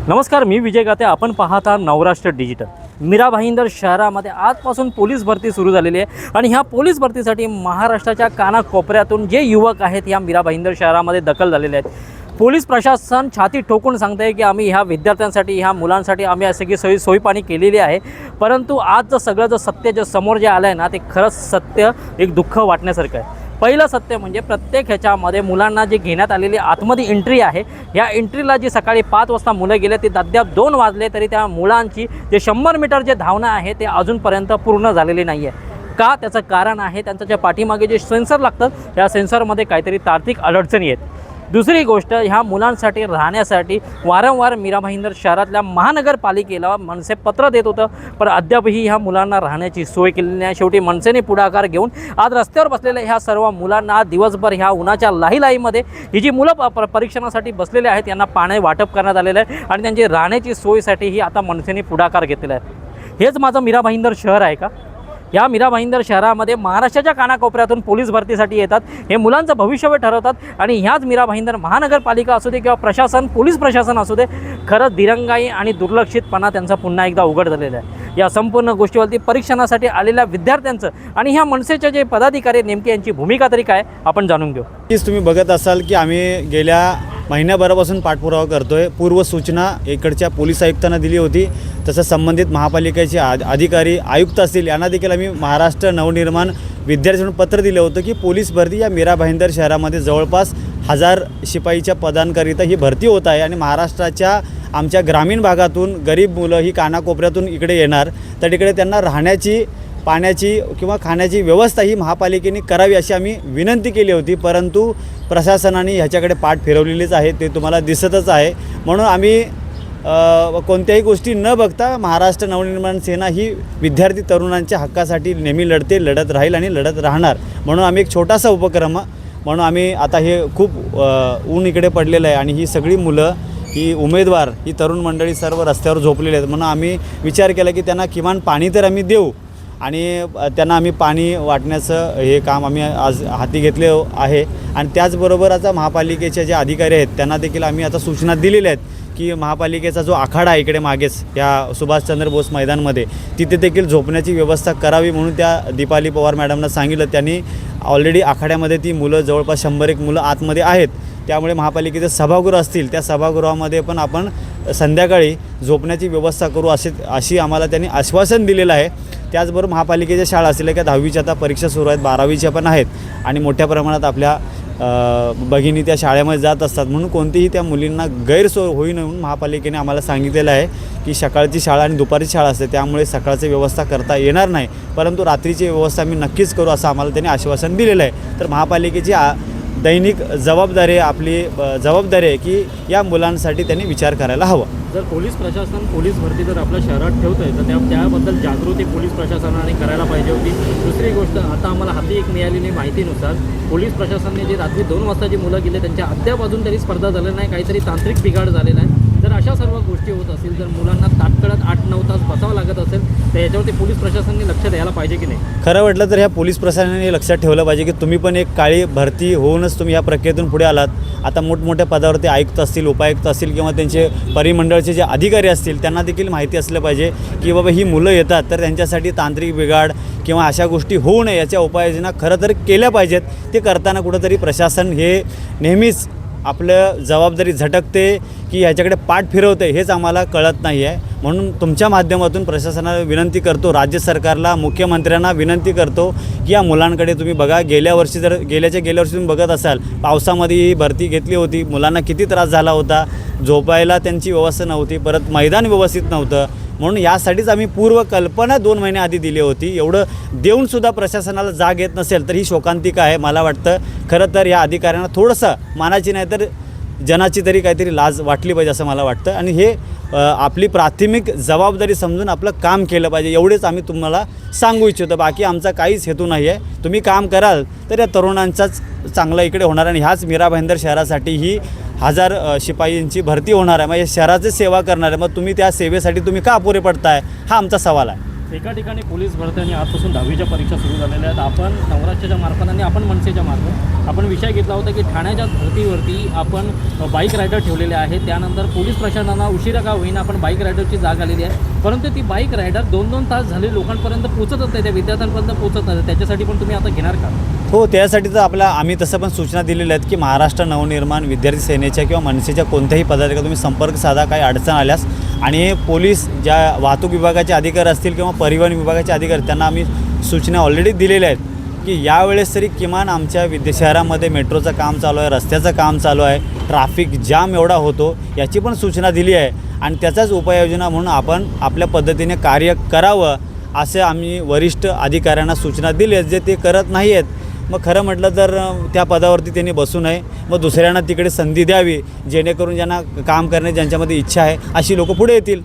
नमस्कार, मी विजय गाते. आपण पाहता नवराष्ट्र डिजिटल. मीरा भाईंदर शहरामध्ये आजपासून पोलीस भरती सुरू झालेली आहे आणि ह्या पोलीस भरतीसाठी महाराष्ट्राच्या कानाकोपऱ्यातून जे युवक आहेत ह्या मीरा भाईंदर शहरामध्ये दखल झालेले आहेत. पोलीस प्रशासन छाती ठोकून सांगते आहे की आम्ही ह्या विद्यार्थ्यांसाठी, ह्या मुलांसाठी आम्ही असे की सोयीपाणी केलेली आहे. परंतु आज सगळं सत्य जे समोर जे आलं आहे ना, ते खरंच सत्य एक दुःख वाटण्यासारखं आहे. पहिलं सत्य म्हणजे प्रत्येक ह्याच्यामध्ये मुलांना जे घेण्यात आलेली आतमध्ये एंट्री आहे, या एंट्रीला जी सकाळी 5 वाजता मुलं गेले ते अद्याप 2 वाजले तरी त्या मुलांची जे 100 मीटर जे धावणं आहे ते अजूनपर्यंत पूर्ण झालेली नाही आहे. का? त्याचं कारण आहे त्यांच्या ज्या पाठीमागे जे सेन्सर लागतात या सेन्सरमध्ये काहीतरी तांत्रिक अडचणी आहेत. दुसरी गोष्ट, ह्या मुलांसाठी राहण्यासाठी वारंवार मीरा भाईंदर शहरातल्या महानगरपालिकेला मनसे पत्र देत होतं, पण अद्यापही ह्या मुलांना राहण्याची सोय केलेली नाही. शेवटी मनसेने पुढाकार घेऊन आज रस्त्यावर बसलेल्या ह्या सर्व मुलांना दिवसभर ह्या उन्हाच्या लाहीलाहीमध्ये ही जी मुलं परीक्षणासाठी बसलेले आहेत यांना पाणी वाटप करण्यात आलेलं आहे आणि त्यांची राहण्याची सोयीसाठीही आता मनसेने पुढाकार घेतलेला आहे. हेच माझं मीरा भाईंदर शहर आहे का? या मीरा भाईंदर शहरामध्ये महाराष्ट्राच्या कानाकोपऱ्यातून पोलीस भरतीसाठी येतात, हे मुलांचं भविष्य ठरवतात आणि ह्याच मीरा भाईंदर महानगरपालिका असू दे किंवा प्रशासन, पोलीस प्रशासन असू दे, खरंच दिरंगाई आणि दुर्लक्षितपणा त्यांचा पुन्हा एकदा उघड झालेला आहे. या संपूर्ण गोष्टीवरती परीक्षणासाठी आलेल्या विद्यार्थ्यांचं आणि ह्या मनसेचे जे पदाधिकारी नेमके यांची भूमिका तरी काय आपण जाणून घेऊ. तुम्ही बघत असाल की आम्ही गेल्या महिन्याभरापासून पाठपुरावा करतोय. पूर्व सूचना इकडच्या पोलीस आयुक्तांना दिली होती, तसं संबंधित महापालिकेचे अधिकारी, आयुक्त असतील यांना देखील आम्ही महाराष्ट्र नवनिर्माण विद्यार्थ्यांना पत्र दिलं होतं की पोलीस भरती या मीरा भाईंदर शहरामध्ये जवळपास 1000 शिपाईच्या पदांकरिता ही भरती होत आहे आणि महाराष्ट्राच्या आमच्या ग्रामीण भागातून गरीब मुलं ही कानाकोपऱ्यातून इकडे येणार, तर इकडे त्यांना राहण्याची, पाण्याची किंवा खाण्याची व्यवस्था ही महापालिकेने करावी अशी आम्ही विनंती केली होती. परंतु प्रशासनाने ह्याच्याकडे पाठ फिरवलेलीच आहे, ते तुम्हाला दिसतच आहे. म्हणून आम्ही कोणत्याही गोष्टी न बघता महाराष्ट्र नवनिर्माण सेना ही विद्यार्थी तरुणांच्या हक्कासाठी नेहमी लढत राहील आणि लढत राहणार. म्हणून आम्ही एक छोटासा उपक्रम म्हणून आम्ही आता हे खूप ऊन इकडे पडलेलं आहे आणि ही सगळी मुलं, ही उमेदवार, ही तरुण मंडळी सर्व रस्त्यावर झोपलेले आहेत. म्हणून आम्ही विचार केला की त्यांना किमान पाणी तर आम्ही देऊ आणि त्यांना आम्ही पाणी वाटण्याचं हे काम आम्ही आज हाती घेतले आहे. आणि त्याचबरोबर आता महापालिकेचे जे अधिकारी आहेत त्यांना देखील आम्ही आता सूचना दिलेल्या आहेत की महापालिकेचा जो आखाडा आहे इकडे मागेच या सुभाषचंद्र बोस मैदानमध्ये, तिथे देखील झोपण्याची व्यवस्था करावी म्हणून त्या दीपाली पवार मॅडमना सांगितलं. त्यांनी ऑलरेडी आखाड्यामध्ये ती मुलं जवळपास 101 मुलं आतमध्ये आहेत. त्यामुळे महापालिकेचे सभागृह असतील त्या सभागृहामध्ये पण आपण संध्याकाळी झोपण्याची व्यवस्था करू अशी आम्हाला त्यांनी आश्वासन दिलेलं आहे. त्याचबरोबर महापालिकेच्या शाळा असतील का 10वीच्या आता परीक्षा सुरू आहेत, 12वीच्या पण आहेत आणि मोठ्या प्रमाणात आपल्या भगिनी त्या शाळेमध्ये जात असतात. म्हणून कोणतीही त्या मुलींना गैरसोय होई नये म्हणून महापालिकेने आम्हाला सांगितलेलं आहे की सकाळची शाळा आणि दुपारची शाळा असते, त्यामुळे सकाळची व्यवस्था करता येणार नाही, परंतु रात्रीची व्यवस्था आम्ही नक्कीच करू असं आम्हाला त्यांनी आश्वासन दिलेलं आहे. तर महापालिकेची दैनिक जबाबदारी आपली जबाबदारी आहे की या मुलांसाठी त्यांनी विचार करायला हवा. जर पोलीस प्रशासन पोलीस भरती जर आपल्या शहरात ठेवत आहे तर त्याबद्दल जागृती पोलीस प्रशासनाने करायला पाहिजे होती. दुसरी गोष्ट, आता आम्हाला हाती एक मिळालेली माहितीनुसार पोलीस प्रशासनाने जे रात्री 2 वाजता जी मुलं गेले त्यांच्या अद्याप अजून तरी स्पर्धा झालेली नाही, काहीतरी तांत्रिक बिघाड झालेला आहे. जर अशा सर्व गोष्टी होत असतील, जर मुलांना तात्काळात 8-9 तास बसावं लागत असेल तर याच्यावरती पोलीस प्रशासनाने लक्ष द्यायला पाहिजे की नाही? खरं वाटलं तर ह्या पोलीस प्रशासनाने लक्षात ठेवलं पाहिजे की तुम्ही पण एक काळी भरती होऊनच तुम्ही ह्या प्रक्रियेतून पुढे आलात. आता मोठमोठ्या पदावरती आयुक्त असतील, उपायुक्त असतील किंवा त्यांचे परिमंडळाचे जे अधिकारी असतील त्यांना देखील माहिती असलं पाहिजे की बाबा ही मुलं येतात तर त्यांच्यासाठी तांत्रिक बिघाड किंवा अशा गोष्टी होऊ नये याच्या उपाययोजना खरं तर केल्या पाहिजेत. ते करताना कुठंतरी प्रशासन हे नेहमीच आपलं जबाबदारी झटकते की ह्याच्याकडे पाठ फिरवते हेच आम्हाला कळत नाही आहे. म्हणून तुमच्या माध्यमातून प्रशासनाला विनंती करतो, राज्य सरकारला, मुख्यमंत्र्यांना विनंती करतो की या मुलांकडे तुम्ही बघा. गेल्या वर्षी तुम्ही बघत असाल, पावसामध्ये ही भरती घेतली होती, मुलांना किती त्रास झाला होता, झोपायला त्यांची व्यवस्था नव्हती, परत मैदान व्यवस्थित नव्हतं. म्हणून यासाठीच आम्ही पूर्वकल्पना 2 महिन्याआधी दिली होती. एवढं देऊनसुद्धा प्रशासनाला जाग येत नसेल तर ही शोकांतिका आहे. मला वाटतं खरं तर या अधिकाऱ्यांना थोडंसं मानाची नाही तर जनाची तरी काहीतरी लाज वाटली पाहिजे असं मला वाटतं आणि हे आपली प्राथमिक जबाबदारी समजून आपलं काम केलं पाहिजे. एवढेच आम्ही तुम्हाला सांगू इच्छितो. बाकी आमचा काहीच हेतू नाही आहे. तुम्ही काम कराल तर या तरुणांचाच चांगला इकडे होणार आणि ह्याच मीरा भाईंदर शहरासाठी ही 1000 शिपाईंची भरती होणार आहे. मग या शहराची सेवा करणार आहे. मग तुम्ही त्या सेवेसाठी तुम्ही का अपुरे पडताय हा आमचा सवाल आहे. एका ठिकाणी पोलीस भरती आणि आजपासून 10वीच्या परीक्षा सुरू झालेल्या आहेत. आपण नवराष्ट्राच्या मार्फत आणि आपण मनसेच्या मार्फत आपण विषय घेतला होता की ठाण्याच्या धर्तीवरती आपण बाईक रायडर ठेवलेले आहेत. त्यानंतर पोलीस प्रशासनाला उशिरा का होईना आपण बाईक रायडरची जाग आलेली आहे, परंतु ती बाईक रायडर 2-2 तास झाले लोकांपर्यंत पोहोचतच नाही, त्या विद्यार्थ्यांपर्यंत पोहोचत नाही. त्याच्यासाठी पण तुम्ही आता घेणार का? हो, त्यासाठी तर आम्ही तसं पण सूचना दिलेल्या आहेत की महाराष्ट्र नवनिर्माण विद्यार्थी सेनेच्या किंवा मनसेच्या कोणत्याही पदाधिकारी तुम्ही संपर्क साधा, काही अडचण आल्यास. आणि पोलीस ज्या वाहतूक विभागाचे अधिकारी असतील किंवा परिवहन विभागाचे अधिकारी त्यांना आम्ही सूचना ऑलरेडी दिलेल्या आहेत की यावेळेस तरी किमान आमच्या शहरामध्ये मेट्रोचं काम चालू आहे, रस्त्याचं काम चालू आहे, ट्रॅफिक जाम एवढा होतो याची पण सूचना दिली आहे. आणि त्याचाच उपाययोजना म्हणून आपण आपल्या पद्धतीने कार्य करावं असे आम्ही वरिष्ठ अधिकाऱ्यांना सूचना दिली आहेत. जे ते करत नाही आहेत, मग खरं म्हटलं तर त्या पदावरती त्यांनी बसू नये, मग दुसऱ्यांना तिकडे संधी द्यावी, जेणेकरून ज्यांना काम करण्याची ज्यांच्यामध्ये इच्छा आहे अशी लोक पुढे येतील.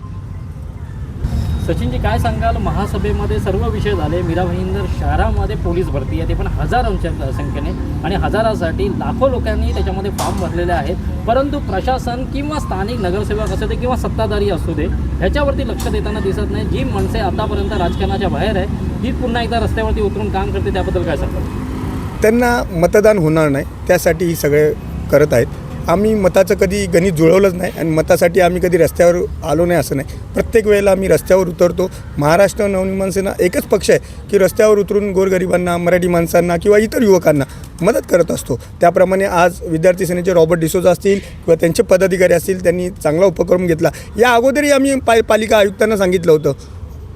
सचिनजी काय सांगाल, महासभेमध्ये सर्व विषय झाले, मीरा भाईंदर शहरामध्ये पोलीस भरती आहे, ते पण हजारांच्या संख्येने, आणि हजारासाठी लाखो लोकांनी त्याच्यामध्ये फॉर्म भरलेले आहेत, परंतु प्रशासन किंवा स्थानिक नगरसेवक असू दे किंवा सत्ताधारी असू दे ह्याच्यावरती लक्ष देताना दिसत नाही. जी मनसे आतापर्यंत राजकारणाच्या बाहेर आहे ती पुन्हा एकदा रस्त्यावरती उतरून काम करते, त्याबद्दल काय सांगाल? त्यांना मतदान होणार नाही त्यासाठी ही सगळे करत आहेत. आम्ही मताचं कधी गणित जुळवलंच नाही आणि मतासाठी आम्ही कधी रस्त्यावर आलो नाही असं नाही. प्रत्येक वेळेला आम्ही रस्त्यावर उतरतो. महाराष्ट्र नवनिर्माण सेना एकच पक्ष आहे की रस्त्यावर उतरून गोरगरिबांना, मराठी माणसांना किंवा इतर युवकांना मदत करत असतो. त्याप्रमाणे आज विद्यार्थी सेनेचे रॉबर्ट डिसोजा असतील किंवा त्यांचे पदाधिकारी असतील, त्यांनी चांगला उपक्रम घेतला. या अगोदरही आम्ही पालिका आयुक्तांना सांगितलं होतं,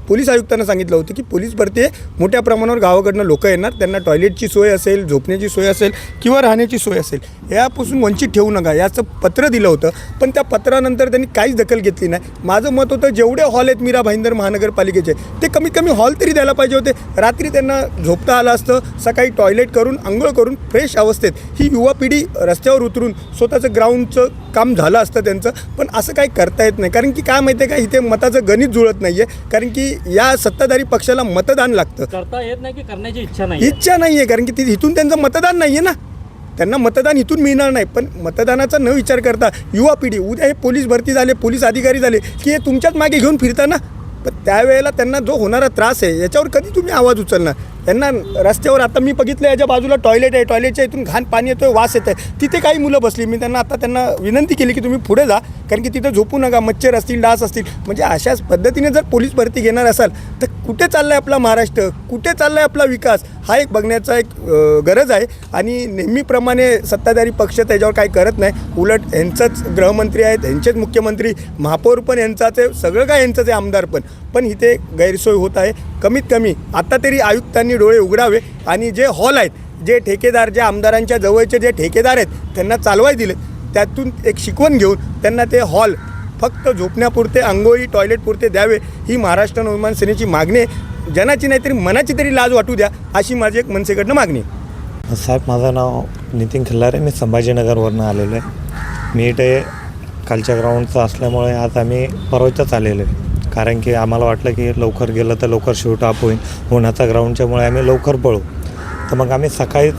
पोलीस आयुक्तांना सांगितलं होतं की पोलीस भरती मोठ्या प्रमाणावर गावाकडनं लोक येणार, त्यांना टॉयलेटची सोय असेल, झोपण्याची सोय असेल किंवा राहण्याची सोय असेल यापासून वंचित ठेवू नका याचं पत्र दिलं होतं. पण त्या पत्रानंतर त्यांनी काहीच दखल घेतली नाही. माझं मत होतं जेवढे हॉल आहेत मीरा भाईंदर महानगरपालिकेचे ते कमीत कमी हॉल तरी द्यायला पाहिजे होते. रात्री त्यांना झोपता आलं असतं, सकाळी टॉयलेट करून आंघोळ करून फ्रेश अवस्थेत ही युवा पिढी रस्त्यावर उतरून स्वतःचं ग्राउंडचं काम झालं असतं त्यांचं. पण असं काही करता येत नाही, कारण की काय माहिती आहे का, इथे मताचं गणित जुळत नाही आहे. कारण की या सत्ताधारी पक्षाला मतदान लागतं, करता येत नाही की करण्याची इच्छा नाही आहे, कारण की इथून त्यांचं मतदान नाही आहे ना, त्यांना मतदान इथून मिळणार नाही. पण मतदानाचा न विचार करता युवा पिढी, उद्या हे पोलीस भरती झाले, पोलीस अधिकारी झाले की हे तुमच्याच मागे घेऊन फिरता ना, पण त्यावेळेला त्यांना जो होणारा त्रास आहे याच्यावर कधी तुम्ही आवाज उचलणार? त्यांना रस्त्यावर आता मी बघितलं याच्या बाजूला टॉयलेट आहे, टॉयलेटच्या इथून घाण पाणी येतोय, वास येत आहे, तिथे काही मुलं बसली. मी त्यांना विनंती केली की तुम्ही पुढे जा, कारण की तिथं झोपू नका, मच्छर असतील, डास असतील. म्हणजे अशाच पद्धतीने जर पोलीस भरती घेणार असाल तर कुठे चाललं आहे आपला महाराष्ट्र, कुठे चालला आहे आपला विकास, हा एक बघण्याचा एक गरज आहे. आणि नेहमीप्रमाणे सत्ताधारी पक्ष त्याच्यावर काही करत नाही, उलट यांचंच गृहमंत्री आहेत, यांचेच मुख्यमंत्री, महापौर पण यांचाच आहे, सगळं काय यांचंच आहे, आमदार पण इथे गैरसोय होत आहे. कमीत कमी आता तरी आयुक्तांनी डोळे उघडावे आणि जे हॉल आहेत, जे ठेकेदार, जे आमदारांच्या जवळचे जे ठेकेदार आहेत त्यांना चालवाय दिले, त्यातून एक शिकवण घेऊन त्यांना ते हॉल फक्त झोपण्यापुरते, अंघोळी, टॉयलेटपुरते द्यावे, ही महाराष्ट्र नवनिर्माण सेनेची मागणी आहे. जनाची नाही तरी मनाची तरी लाज वाटू द्या, अशी माझी एक मनसेकडनं मागणी आहे. साहेब, माझं नाव नितीन खिल्लारे, मी संभाजीनगरवरनं आलेलो आहे. मी इथे कालच्या ग्राउंडचं असल्यामुळे आज आम्ही परवाच्याच आलेलो आहे, कारण की आम्हाला वाटलं की लवकर गेलं तर लवकर शूट अप होण्याचा ग्राउंडच्यामुळे आम्ही लवकर पळू. तर मग आम्ही सकाळीच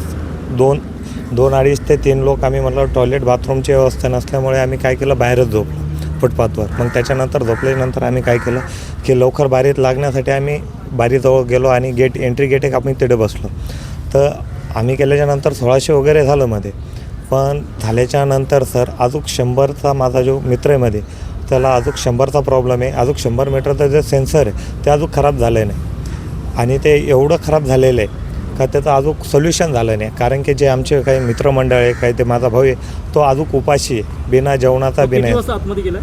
2-2:30 ते 3 लोक आम्ही म्हटलं टॉयलेट बाथरूमची व्यवस्था नसल्यामुळे आम्ही काय केलं, बाहेरच झोपलो फुटपाथवर. मग त्याच्यानंतर झोपल्यानंतर आम्ही काय केलं की लवकर बारीत लागण्यासाठी आम्ही बारीजवळ गेलो आणि एंट्री गेट एक आम्ही तिथे बसलो. तर आम्ही केल्याच्यानंतर 1600 वगैरे झालं मध्ये, पण झाल्याच्यानंतर सर अजून 100चा माझा जो मित्र आहे मध्ये, त्याला अजून 100चा प्रॉब्लेम आहे. अजून 100 मीटरचं जे सेन्सर आहे ते अजून खराब झालं नाही, आणि ते एवढं खराब झालेलं आहे का त्याचं अजून सोल्युशन झालं नाही. कारण की जे आमचे काही मित्रमंडळ आहे, काही ते माझा भाऊ आहे, तो अजून उपाशी आहे, बिना जेवणाचा बिना. आतमध्ये गेला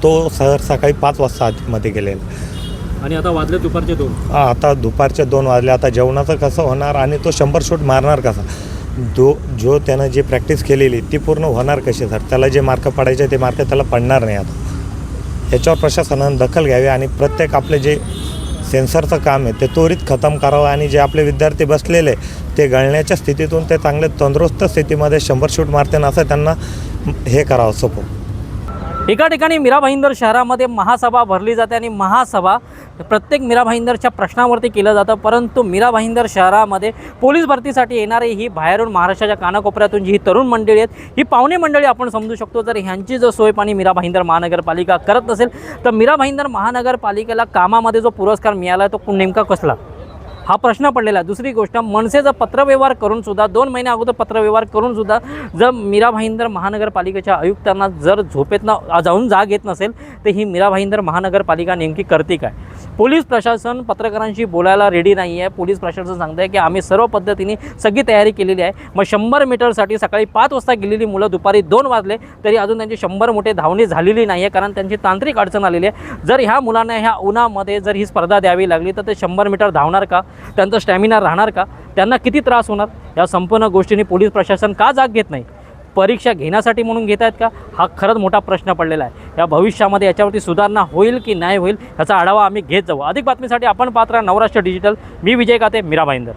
तो सकाळी 5 वाजता आतमध्ये गेलेला, आणि आता वाजले दुपारचे 2. आता दुपारचे 2 वाजले. आता जेवणाचं कसं होणार आणि तो 100 शूट मारणार कसा? जो त्यानं जी प्रॅक्टिस केलेली ती पूर्ण होणार कशी सर? त्याला जे मार्क पडायचे ते मार्क त्याला पडणार नाही. आता याच्यावर प्रशासनानं दखल घ्यावी आणि प्रत्येक आपले जे सेन्सरचं काम आहे ते त्वरित खतम करावं, आणि जे आपले विद्यार्थी बसलेले ते गळण्याच्या स्थितीतून ते चांगले तंदुरुस्त स्थितीमध्ये 100 शूट मारते ना, असं त्यांना हे करावं सपोर्ट. एका ठिकाणी मीरा भाईंदर शहरामध्ये महासभा भरली जाते आणि महासभा प्रत्येक मीरा भाईंदरच्या प्रश्नावरती केलं जातं, परंतु मीरा भाईंदर शहरामध्ये पोलीस भरतीसाठी येणारी ही बाहेरून महाराष्ट्राच्या कानाकोपऱ्यातून जी ही तरुण मंडळी आहेत, ही पाहुणे मंडळी आपण समजू शकतो. जर ह्यांची जर सोय पाणी मीरा भाईंदर महानगरपालिका करत नसेल तर मीरा भाईंदर महानगरपालिकेला कामामध्ये जो पुरस्कार मिळाला तो नेमका कसला, हा प्रश्न पडलेला आहे. दुसरी गोष्ट, मनसेचं पत्रव्यवहार करून सुद्धा 2 महिन्या अगोदर पत्रव्यवहार करून सुद्धा जर मीरा भाईंदर महानगरपालिकेच्या आयुक्तांना जर झोपेतनं जाऊन जाग येत नसेल तर ही मीरा भाईंदर महानगरपालिका नेमकी करते काय? पोलीस प्रशासन पत्रकारांशी बोलायला रेडी नाही आहे. पोलीस प्रशासन सांगतं आहे की आम्ही सर्व पद्धतीने सगळी तयारी केलेली आहे. मग 100 मीटरसाठी सकाळी 5 वाजता गेलेली मुलं दुपारी 2 वाजले तरी अजून त्यांची 100 मोठे धावणी झालेली नाही आहे, कारण त्यांची तांत्रिक अडचण आलेली आहे. जर ह्या मुलांना ह्या उन्हामध्ये जर ही स्पर्धा द्यावी लागली तर ते 100 मीटर धावणार का? त्यांचा स्टॅमिना राहणार का? त्यांना किती त्रास होणार? या संपूर्ण गोष्टींनी पोलीस प्रशासन का जाग घेत नाही? परीक्षा घेण्यासाठी म्हणून घेत आहेत का? हा खरंच मोठा प्रश्न पडलेला आहे. या भविष्यामध्ये याच्यावरती सुधारणा होईल की नाही होईल याचा आढावा आम्ही घेत जाऊ. अधिक बातमीसाठी आपण पाहत राहा नवराष्ट्र डिजिटल. मी विजय काते, मीरा भाईंदर.